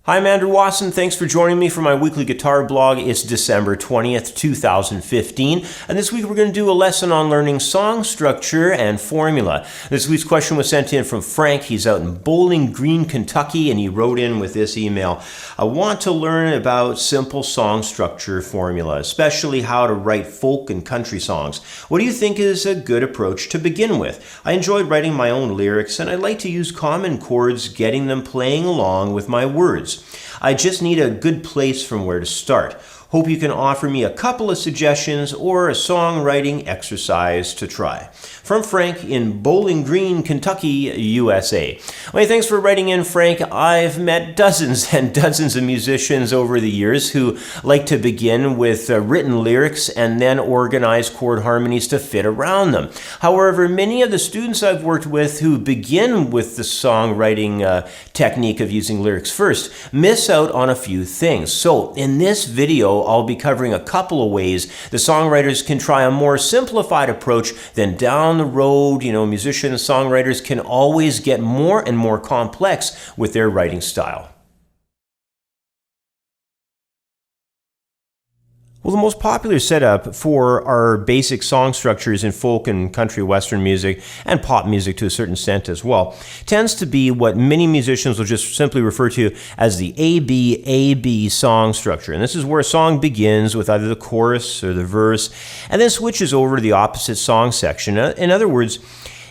Hi, I'm Andrew Wasson. Thanks for joining me for my weekly guitar blog. It's December 20th, 2015, and this week we're going to do a lesson on learning song structure and formula. This week's question was sent in from Frank. He's out in Bowling Green, Kentucky, and he wrote in with this email. I want to learn about simple song structure formula, especially how to write folk and country songs. What do you think is a good approach to begin with? I enjoyed writing my own lyrics, and I like to use common chords, getting them playing along with my words. I just need a good place from where to start. Hope you can offer me a couple of suggestions or a songwriting exercise to try. From Frank in Bowling Green, Kentucky, USA. Well, thanks for writing in, Frank. I've met dozens and dozens of musicians over the years who like to begin with written lyrics and then organize chord harmonies to fit around them. However, many of the students I've worked with who begin with the songwriting technique of using lyrics first miss out on a few things. So in this video, I'll be covering a couple of ways the songwriters can try a more simplified approach. Then down the road, musicians, songwriters can always get more and more complex with their writing style. Well, the most popular setup for our basic song structures in folk and country western music, and pop music to a certain extent as well, tends to be what many musicians will just simply refer to as the A-B song structure. And this is where a song begins with either the chorus or the verse, and then switches over to the opposite song section. In other words,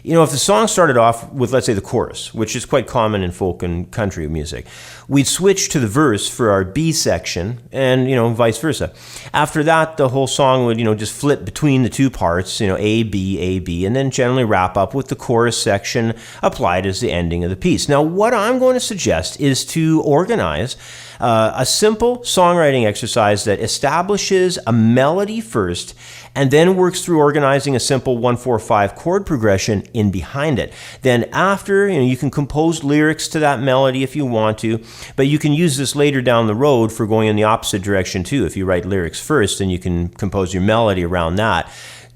if the song started off with, let's say, the chorus, which is quite common in folk and country music, we'd switch to the verse for our B section and, vice versa. After that, the whole song would, just flip between the two parts, A, B, and then generally wrap up with the chorus section applied as the ending of the piece. Now, what I'm going to suggest is to organize a simple songwriting exercise that establishes a melody first and then works through organizing a simple 1-4-5 chord progression in behind it. Then after, you can compose lyrics to that melody if you want to, but you can use this later down the road for going in the opposite direction too. If you write lyrics first, then you can compose your melody around that,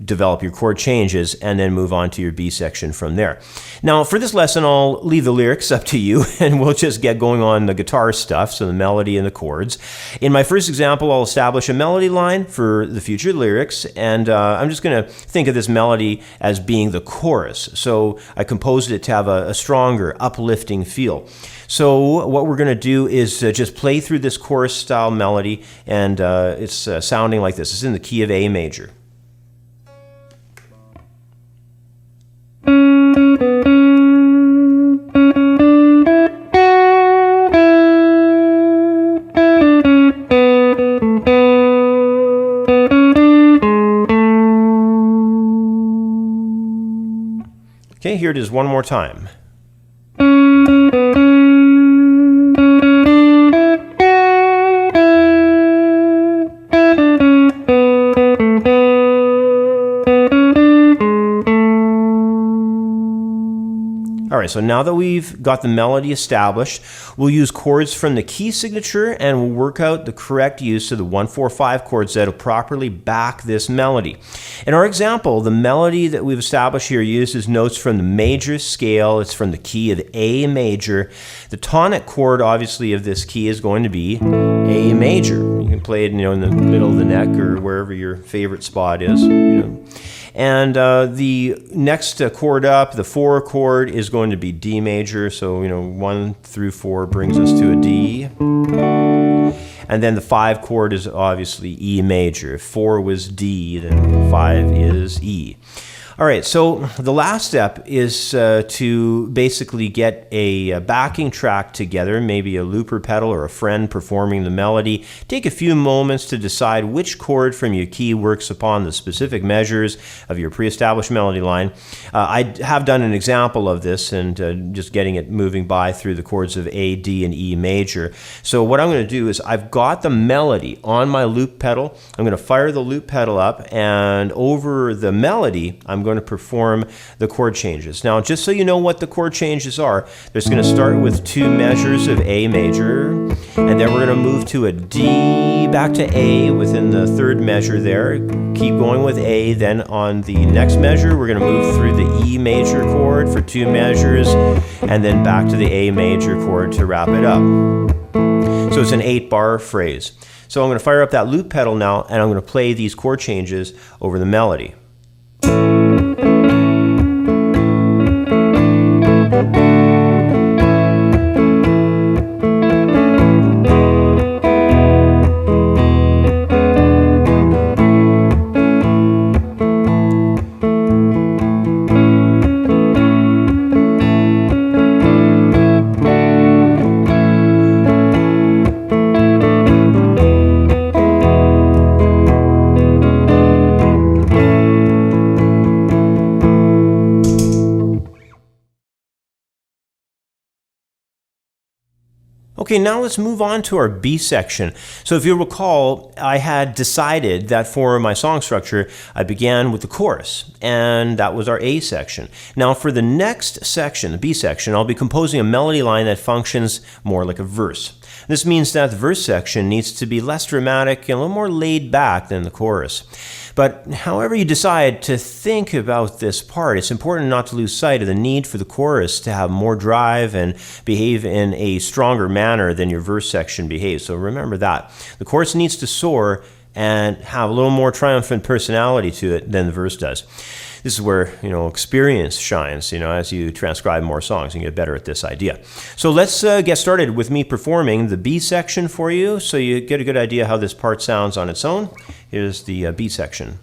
develop your chord changes, and then move on to your B section from there. Now, for this lesson, I'll leave the lyrics up to you, and we'll just get going on the guitar stuff, so the melody and the chords. In my first example, I'll establish a melody line for the future lyrics, and I'm just going to think of this melody as being the chorus. So I composed it to have a stronger, uplifting feel. So what we're going to do is just play through this chorus-style melody, and it's sounding like this. It's in the key of A major. Okay, here it is one more time. All right, so now that we've got the melody established, we'll use chords from the key signature and we'll work out the correct use of the 1-4-5 chords that'll properly back this melody. In our example, the melody that we've established here uses notes from the major scale. It's from the key of A major. The tonic chord, obviously, of this key is going to be A major. You can play it, in the middle of the neck or wherever your favorite spot is, And the next chord up, the 4 chord, is going to be D major. So, 1 through 4 brings us to a D. And then the 5 chord is obviously E major. If 4 was D, then 5 is E. All right, so the last step is to basically get a backing track together, maybe a looper pedal or a friend performing the melody. Take a few moments to decide which chord from your key works upon the specific measures of your pre-established melody line. I have done an example of this and just getting it moving by through the chords of A, D, and E major. So what I'm going to do is I've got the melody on my loop pedal. I'm going to fire the loop pedal up, and over the melody, I'm going to perform the chord changes. Now, just so you know what the chord changes are, there's going to start with 2 measures of A major, and then we're going to move to a D, back to A within the 3rd measure there. Keep going with A, then on the next measure, we're going to move through the E major chord for 2 measures, and then back to the A major chord to wrap it up. So it's an 8-bar phrase. So I'm going to fire up that loop pedal now, and I'm going to play these chord changes over the melody. Okay, now let's move on to our B section. So if you'll recall, I had decided that for my song structure, I began with the chorus, and that was our A section. Now for the next section, the B section, I'll be composing a melody line that functions more like a verse. This means that the verse section needs to be less dramatic and a little more laid back than the chorus. But however you decide to think about this part, it's important not to lose sight of the need for the chorus to have more drive and behave in a stronger manner than your verse section behaves. So remember that. The chorus needs to soar and have a little more triumphant personality to it than the verse does. This is where, experience shines, as you transcribe more songs and get better at this idea. So let's get started with me performing the B section for you so you get a good idea how this part sounds on its own. Here's the B section.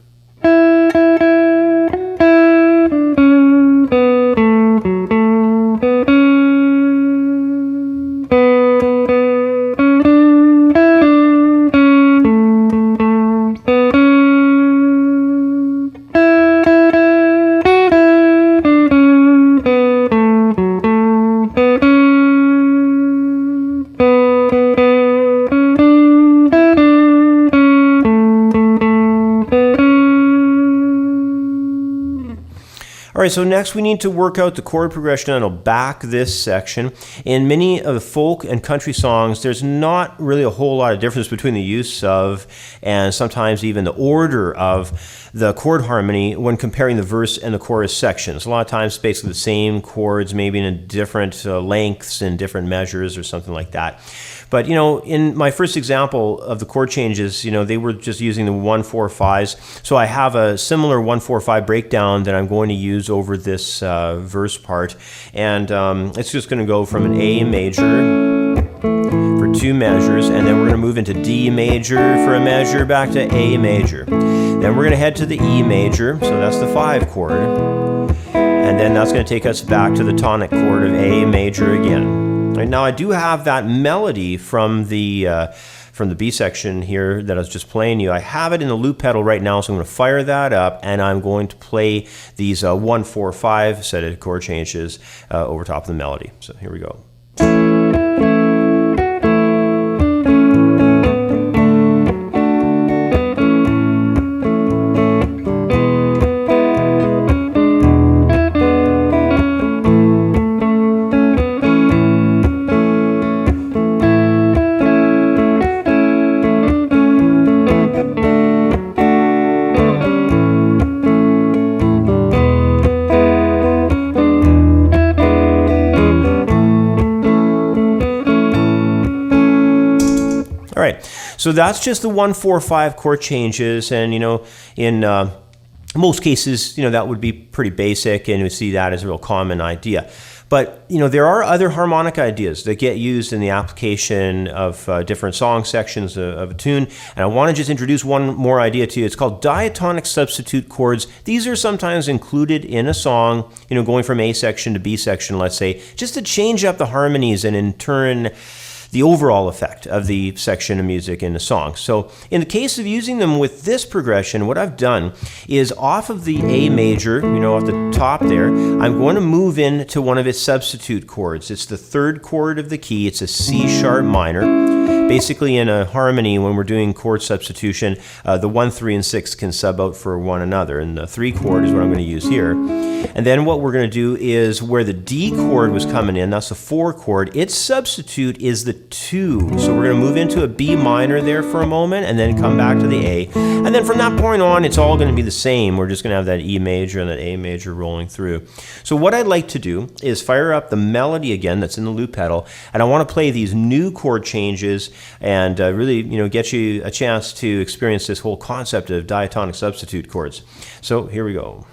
All right, so next we need to work out the chord progression, and I'll back this section. In many of the folk and country songs, there's not really a whole lot of difference between the use of and sometimes even the order of the chord harmony when comparing the verse and the chorus sections. A lot of times basically the same chords, maybe in different lengths and different measures or something like that. But, in my first example of the chord changes, they were just using the 1-4-5s. So I have a similar 1-4-5 breakdown that I'm going to use over this verse part. And it's just going to go from an A major for 2 measures, and then we're going to move into D major for a measure, back to A major. Then we're going to head to the E major, so that's the 5 chord. And then that's going to take us back to the tonic chord of A major again. Right, now I do have that melody from the B section here that I was just playing you. I have it in the loop pedal right now, so I'm going to fire that up, and I'm going to play these 1-4-5 set of chord changes over top of the melody. So here we go. All right, so that's just the 1-4-5 chord changes, and in most cases, that would be pretty basic, and you see that as a real common idea. But there are other harmonic ideas that get used in the application of different song sections of a tune, and I want to just introduce one more idea to you. It's called diatonic substitute chords. These are sometimes included in a song, going from A section to B section, let's say, just to change up the harmonies and in turn the overall effect of the section of music in the song. So in the case of using them with this progression, what I've done is off of the A major, off the top there, I'm going to move into one of its substitute chords. It's the 3rd chord of the key. It's a C sharp minor. Basically, in a harmony, when we're doing chord substitution, the 1, 3, and 6 can sub out for one another, and the 3 chord is what I'm going to use here. And then what we're going to do is where the D chord was coming in, that's the 4 chord, its substitute is the 2. So we're going to move into a B minor there for a moment, and then come back to the A. And then from that point on, it's all going to be the same. We're just going to have that E major and that A major rolling through. So what I'd like to do is fire up the melody again that's in the loop pedal, and I want to play these new chord changes and really, get you a chance to experience this whole concept of diatonic substitute chords. So here we go.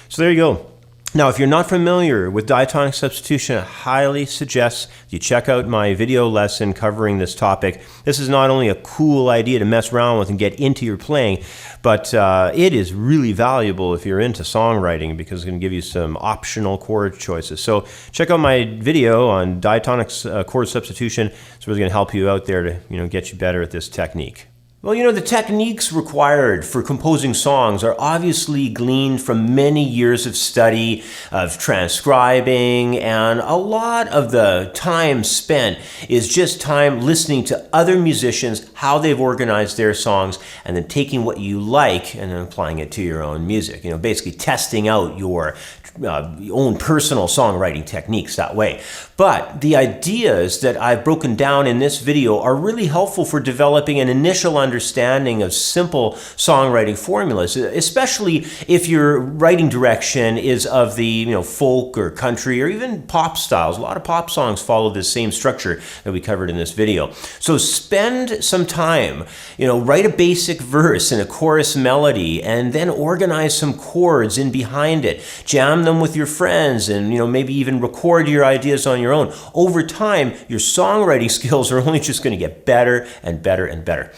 So there you go. Now, if you're not familiar with diatonic substitution, I highly suggest you check out my video lesson covering this topic. This is not only a cool idea to mess around with and get into your playing, but it is really valuable if you're into songwriting because it's going to give you some optional chord choices. So check out my video on diatonic chord substitution. It's really going to help you out there to get you better at this technique. Well, the techniques required for composing songs are obviously gleaned from many years of study, of transcribing, and a lot of the time spent is just time listening to other musicians, how they've organized their songs, and then taking what you like and then applying it to your own music. Basically testing out your own personal songwriting techniques that way. But the ideas that I've broken down in this video are really helpful for developing an initial understanding of simple songwriting formulas, especially if your writing direction is of the folk or country or even pop styles. A lot of pop songs follow this same structure that we covered in this video. So spend some time, write a basic verse and a chorus melody and then organize some chords in behind it. Jam them with your friends and maybe even record your ideas on your own. Over time, your songwriting skills are only just going to get better and better and better.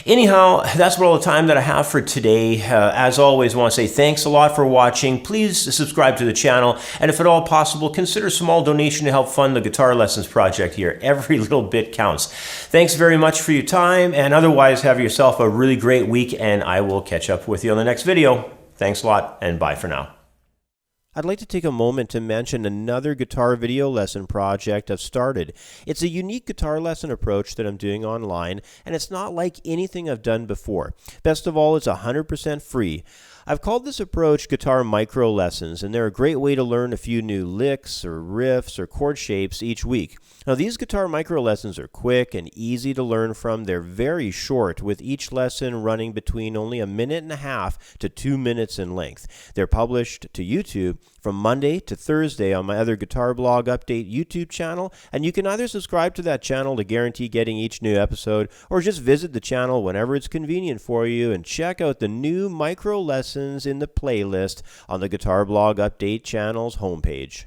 Anyhow, that's all the time that I have for today. As always, I want to say thanks a lot for watching. Please subscribe to the channel, and if at all possible, consider a small donation to help fund the Guitar Lessons project here. Every little bit counts. Thanks very much for your time, and otherwise, have yourself a really great week, and I will catch up with you on the next video. Thanks a lot, and bye for now. I'd like to take a moment to mention another guitar video lesson project I've started. It's a unique guitar lesson approach that I'm doing online, and it's not like anything I've done before. Best of all, it's 100% free. I've called this approach Guitar Micro Lessons, and they're a great way to learn a few new licks or riffs or chord shapes each week. Now, these Guitar Micro Lessons are quick and easy to learn from. They're very short, with each lesson running between only 1.5 minutes to 2 minutes in length. They're published to YouTube from Monday to Thursday on my other Guitar Blog Update YouTube channel, and you can either subscribe to that channel to guarantee getting each new episode, or just visit the channel whenever it's convenient for you and check out the new micro lessons in the playlist on the Guitar Blog Update channel's homepage.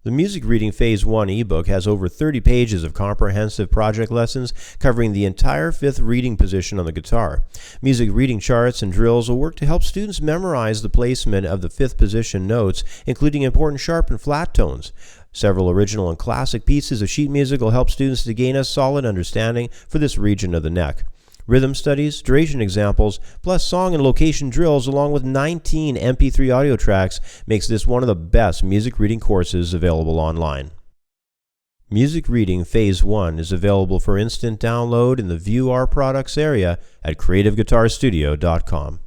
The Music Reading Phase 1 ebook has over 30 pages of comprehensive project lessons covering the entire 5th reading position on the guitar. Music reading charts and drills will work to help students memorize the placement of the 5th position notes, including important sharp and flat tones. Several original and classic pieces of sheet music will help students to gain a solid understanding for this region of the neck. Rhythm studies, duration examples, plus song and location drills along with 19 MP3 audio tracks makes this one of the best music reading courses available online. Music Reading Phase 1 is available for instant download in the View Our Products area at creativeguitarstudio.com.